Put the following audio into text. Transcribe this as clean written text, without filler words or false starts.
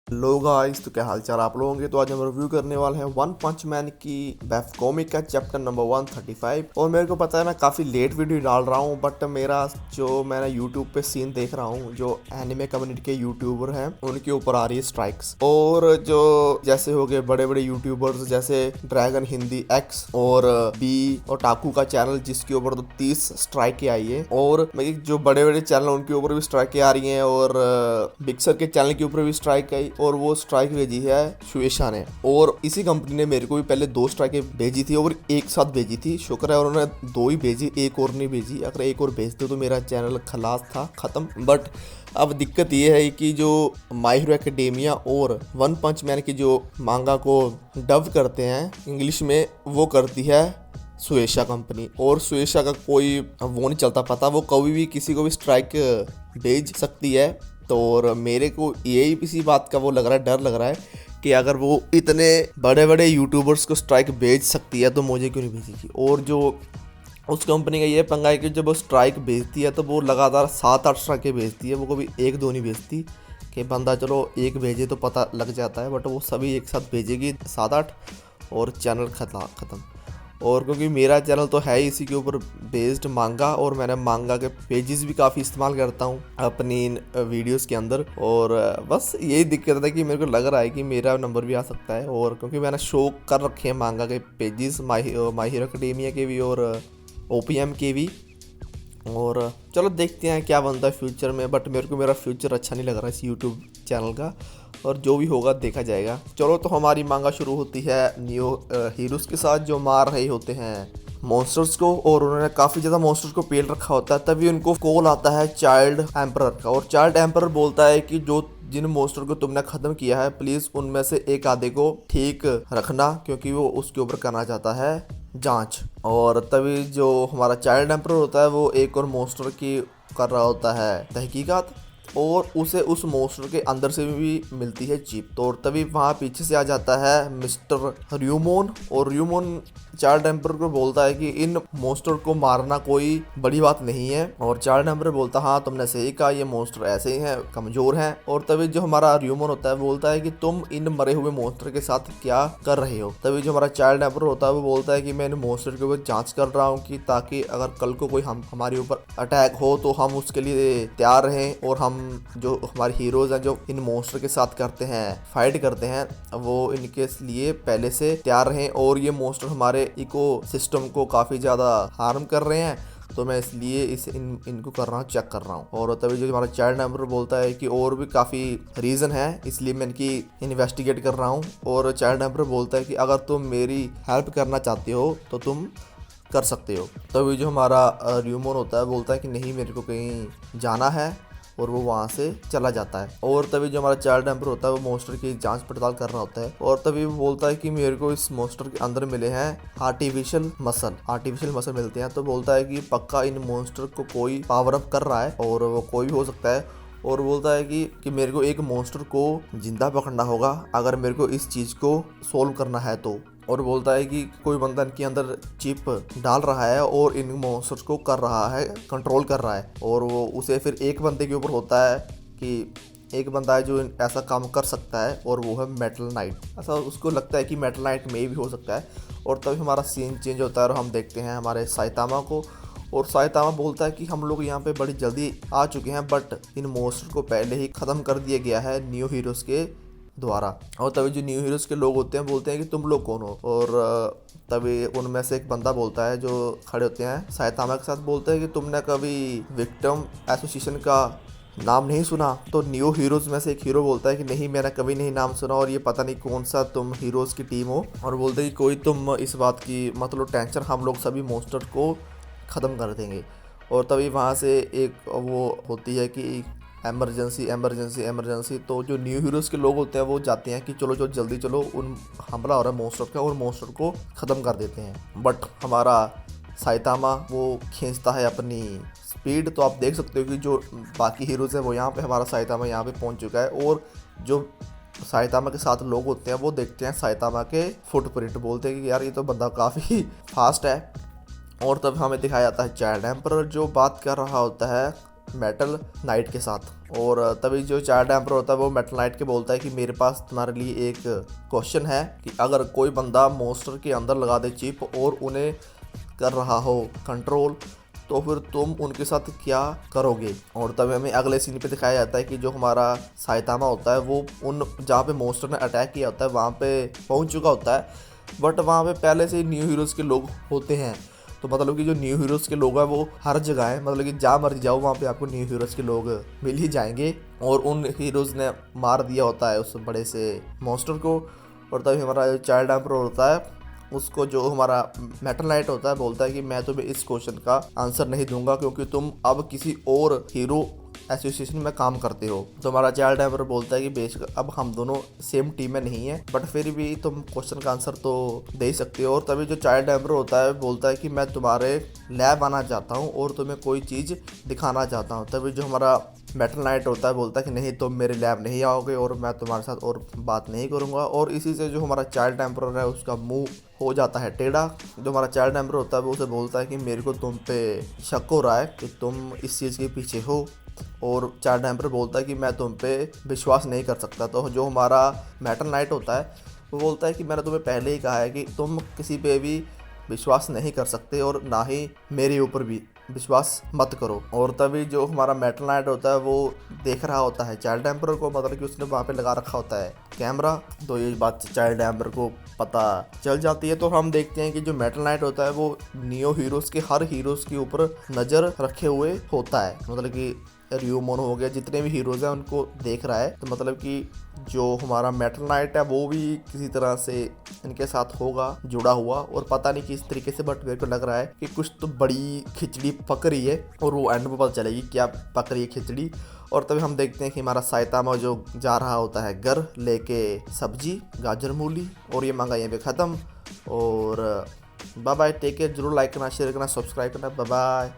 Hello guys, तो क्या हाल चाल आप लोगों के। तो आज हम रिव्यू करने वाले हैं वन पंच मैन की वेब कॉमिक का चैप्टर नंबर 135। और मेरे को पता है मैं काफ़ी लेट वीडियो डाल रहा हूँ, बट मेरा जो मैंने यूट्यूब पे सीन देख रहा हूँ, जो एनिमे कम्युनिटी के यूट्यूबर हैं उनके ऊपर आ रही है स्ट्राइक्स। और जो जैसे हो गए बड़े बड़े यूट्यूबर्स जैसे ड्रैगन हिंदी एक्स और बी और टाकू का चैनल, जिसके ऊपर तो 30 स्ट्राइकें आई है। और जो बड़े बड़े चैनल उनके ऊपर भी स्ट्राइकें आ रही हैं, और बिक्सर के चैनल के ऊपर भी स्ट्राइक आई, और वो स्ट्राइक भेजी है शुएशा ने। और इसी कंपनी ने मेरे को भी पहले 2 स्ट्राइकें भेजी थी और एक साथ भेजी थी। शुक्र है उन्होंने 2 ही भेजी, एक और नहीं भेजी। अगर एक और भेजते तो मेरा चैनल खलास था, खत्म। बट अब दिक्कत ये है कि जो माय हीरो एकेडेमिया और वन पंच मैन की जो मांगा को डब करते हैं इंग्लिश में, वो करती है सुएशा कंपनी। और सुएशा का कोई वो नहीं चलता पता, वो कभी भी किसी को भी स्ट्राइक भेज सकती है। तो और मेरे को यही इसी बात का वो लग रहा है, डर लग रहा है कि अगर वो इतने बड़े बड़े यूट्यूबर्स को स्ट्राइक भेज सकती है तो मुझे क्यों नहीं भेजेगी। और जो उस कंपनी का ये पंगा है कि जब वो स्ट्राइक भेजती है तो वो लगातार 7-8 स्ट्राइकें भेजती है, वो कभी 1-2 नहीं भेजती। कि बंदा चलो एक भेजे तो पता लग जाता है, बट वो सभी एक साथ भेजेगी 7-8 और चैनल ख़त्म। और क्योंकि मेरा चैनल तो है ही इसी के ऊपर बेस्ड मांगा, और मैंने मांगा के पेजेस भी काफ़ी इस्तेमाल करता हूँ अपनी इन वीडियोस के अंदर। और बस यही दिक्कत है कि मेरे को लग रहा है कि मेरा नंबर भी आ सकता है। और क्योंकि मैंने शो कर रखे हैं मांगा के पेजेस, माय हीरो एकेडेमिया के भी और ओपीएम के भी। और चलो देखते हैं क्या बनता है फ्यूचर में। बट मेरे को मेरा फ्यूचर अच्छा नहीं लग रहा इस यूट्यूब चैनल का, और जो भी होगा देखा जाएगा। चलो, तो हमारी मांगा शुरू होती है न्यू हीरोज़ के साथ, जो मार रहे होते हैं मॉन्स्टर्स को। और उन्होंने काफ़ी ज़्यादा मॉन्स्टर्स को पेल रखा होता है। तभी उनको कॉल आता है चाइल्ड एम्परर का, और चाइल्ड एम्परर बोलता है कि जो जिन मॉन्स्टर को तुमने ख़त्म किया है, प्लीज़ उनमें से एक आधे को ठीक रखना, क्योंकि वो उसके ऊपर करना चाहता है जांच। और तभी जो हमारा चाइल्ड एम्परर होता है वो एक और मॉन्स्टर की कर रहा होता है तहकीकात, और उसे उस मॉन्स्टर के अंदर से भी मिलती है चिप। तो तभी वहाँ पीछे से आ जाता है मिस्टर र्यूमोन, और र्यूमोन चाइल्ड एम्परर को बोलता है कि इन मॉन्स्टर को मारना कोई बड़ी बात नहीं है। और चाइल्ड एम्परर बोलता है हाँ तुमने सही कहा, ये मॉन्स्टर ऐसे ही हैं, कमज़ोर हैं। और तभी जो हमारा र्यूमोन होता है बोलता है कि तुम इन मरे हुए मॉन्स्टर के साथ क्या कर रहे हो। तभी जो हमारा चाइल्ड एम्परर होता है वो बोलता है कि मैं इन मॉन्स्टर के ऊपर जाँच कर रहा हूँ, कि ताकि अगर कल को कोई हमारे ऊपर अटैक हो तो हम उसके लिए तैयार रहें, और हम जो हमारे हीरोज़ हैं जो इन मॉन्स्टर के साथ करते हैं, फाइट करते हैं, वो इनके लिए पहले से तैयार रहें। और ये मॉन्स्टर हमारे इको सिस्टम को काफ़ी ज़्यादा हार्म कर रहे हैं, तो मैं इसलिए इनको कर रहा हूँ, चेक कर रहा हूँ। और तभी जो हमारा चाइल्ड एम्परर बोलता है कि और भी काफ़ी रीज़न है, इसलिए मैं इनकी इन्वेस्टिगेट कर रहा हूँ। और चाइल्ड एम्परर बोलता है कि अगर तुम मेरी हेल्प करना चाहते हो तो तुम कर सकते हो। तभी जो हमारा र्यूमोन होता है बोलता है कि नहीं, मेरे को कहीं जाना है, और वो वहाँ से चला जाता है। और तभी जो हमारा चाइल्ड एम्पर होता है वो मॉन्स्टर की जांच पड़ताल कर रहा होता है, और तभी वो बोलता है कि मेरे को इस मॉन्स्टर के अंदर मिले हैं आर्टिफिशियल मसल मिलते हैं। तो बोलता है कि पक्का इन मॉन्स्टर को कोई पावर अप कर रहा है, और वो कोई भी हो सकता है। और बोलता है कि मेरे को एक मॉन्स्टर को जिंदा पकड़ना होगा अगर मेरे को इस चीज़ को सोल्व करना है तो। और बोलता है कि कोई बंदा इनके अंदर चिप डाल रहा है और इन मॉन्स्टर्स को कर रहा है, कंट्रोल कर रहा है। और वो उसे फिर एक बंदे के ऊपर होता है कि एक बंदा है जो ऐसा काम कर सकता है, और वो है मेटल नाइट। ऐसा उसको लगता है कि मेटल नाइट में भी हो सकता है। और तभी हमारा सीन चेंज होता है और हम देखते हैं हमारे साइतामा को। और साइतामा बोलता है कि हम लोग यहाँ पे बड़ी जल्दी आ चुके हैं, बट इन मॉन्स्टर को पहले ही ख़त्म कर दिया गया है न्यू हीरोज़ के द्वारा। और तभी जो न्यू हीरोज़ के लोग होते हैं बोलते हैं कि तुम लोग कौन हो। और तभी उनमें से एक बंदा बोलता है जो खड़े होते हैं साइतामा के साथ, बोलते हैं कि तुमने कभी विक्टिम एसोसिएशन का नाम नहीं सुना। तो न्यू हीरोज़ में से एक हीरो बोलता है कि नहीं, मैंने कभी नहीं नाम सुना, और ये पता नहीं कौन सा तुम हीरोज़ की टीम हो। और बोलते हैं कि कोई तुम इस बात की मतलब टेंशन, हम लोग सभी मॉन्स्टर को ख़त्म कर देंगे। और तभी वहाँ से एक वो होती है कि एमरजेंसी। तो जो न्यू हीरोज़ के लोग होते हैं वो जाते हैं कि चलो जल्दी चलो, उन हमला हो रहा है मॉन्स्टर का, और मॉन्स्टर को ख़त्म कर देते हैं। बट हमारा साइतामा वो खींचता है अपनी स्पीड। तो आप देख सकते हो कि जो बाकी हीरोज़ हैं वो यहाँ पे, हमारा साइतामा यहाँ पे पहुँच चुका है। और जो साइतामा के साथ लोग होते हैं वो देखते हैं साइतामा के फुटप्रिंट, बोलते हैं कि यार ये तो बंदा काफ़ी फास्ट है। और तब हमें दिखाया जाता है चाइल्ड एम्परर जो बात कर रहा होता है मेटल नाइट के साथ। और तभी जो चाइल्ड एम्पर होता है वो मेटल नाइट के बोलता है कि मेरे पास तुम्हारे लिए एक क्वेश्चन है कि अगर कोई बंदा मॉन्स्टर के अंदर लगा दे चिप और उन्हें कर रहा हो कंट्रोल, तो फिर तुम उनके साथ क्या करोगे। और तभी हमें अगले सीन पे दिखाया जाता है कि जो हमारा साइतामा होता है वो उन जहाँ पे मॉन्स्टर ने अटैक किया होता है वहाँ पे पहुँच चुका होता है, बट वहाँ पे पहले से ही न्यू हीरोज़ के लोग होते हैं। तो मतलब कि जो न्यू हीरोज़ के लोग हैं वो हर जगह है, मतलब कि जहाँ मर्जी जाओ वहाँ पे आपको न्यू हीरोज़ के लोग मिल ही जाएंगे। और उन हीरोज़ ने मार दिया होता है उस बड़े से मॉन्स्टर को। और तभी हमारा जो चाइल्ड एम्पर होता है उसको जो हमारा मेटल नाइट होता है बोलता है कि मैं तुम्हें इस क्वेश्चन का आंसर नहीं दूंगा क्योंकि तुम अब किसी और हीरो एसोसिएशन में काम करते हो। तो हमारा चाइल्ड एम्पर बोलता है कि बेशक अब हम दोनों सेम टीम में नहीं है, बट फिर भी तुम क्वेश्चन का आंसर तो दे ही सकते हो। और तभी जो चाइल्ड एम्पर होता है बोलता है कि मैं तुम्हारे लैब आना चाहता हूँ और तुम्हें कोई चीज़ दिखाना चाहता हूँ। तभी जो हमारा मेटल नाइट होता है बोलता है कि नहीं, तुम मेरे लैब नहीं आओगे और मैं तुम्हारे साथ और बात नहीं करूँगा। और इसी से जो हमारा चाइल्ड एम्पर है उसका मुंह हो जाता है टेढ़ा। जो हमारा चाइल्ड एम्पर होता है वो उसे बोलता है कि मेरे को तुम पे शक हो रहा है कि तुम इस चीज़ के पीछे हो। और चाइल्ड एम्पर बोलता है कि मैं तुम पे विश्वास नहीं कर सकता। तो जो हमारा मेटल नाइट होता है वो बोलता है कि मैंने तुम्हें पहले ही कहा है कि तुम किसी पे भी विश्वास नहीं कर सकते और ना ही मेरे ऊपर भी विश्वास मत करो। और तभी जो हमारा मेटल नाइट होता है वो देख रहा होता है चाइल्ड एम्पर को, मतलब कि उसने वहाँ पे लगा रखा होता है कैमरा। तो ये बात चाइल्ड एम्पर को पता चल जाती है। तो हम देखते हैं कि जो मेटल नाइट होता है वो नियो हीरोज़ के हर हीरोज़ के ऊपर नज़र रखे हुए होता है, मतलब कि रियोमोन हो गया, जितने भी हीरोज़ हैं उनको देख रहा है। तो मतलब कि जो हमारा मेटल नाइट है वो भी किसी तरह से इनके साथ होगा जुड़ा हुआ, और पता नहीं किस तरीके से, बट मेरे को लग रहा है कि कुछ तो बड़ी खिचड़ी पक रही है और वो एंड में पता चलेगी क्या पक रही है खिचड़ी। और तभी हम देखते हैं कि हमारा साइतामा जो जा रहा होता है घर लेके सब्जी गाजर मूली, और ये मांगा यहीं पे ख़त्म। और बाय बाय, टेक केयर, जरूर लाइक करना, शेयर करना, सब्सक्राइब करना, बाय बाय।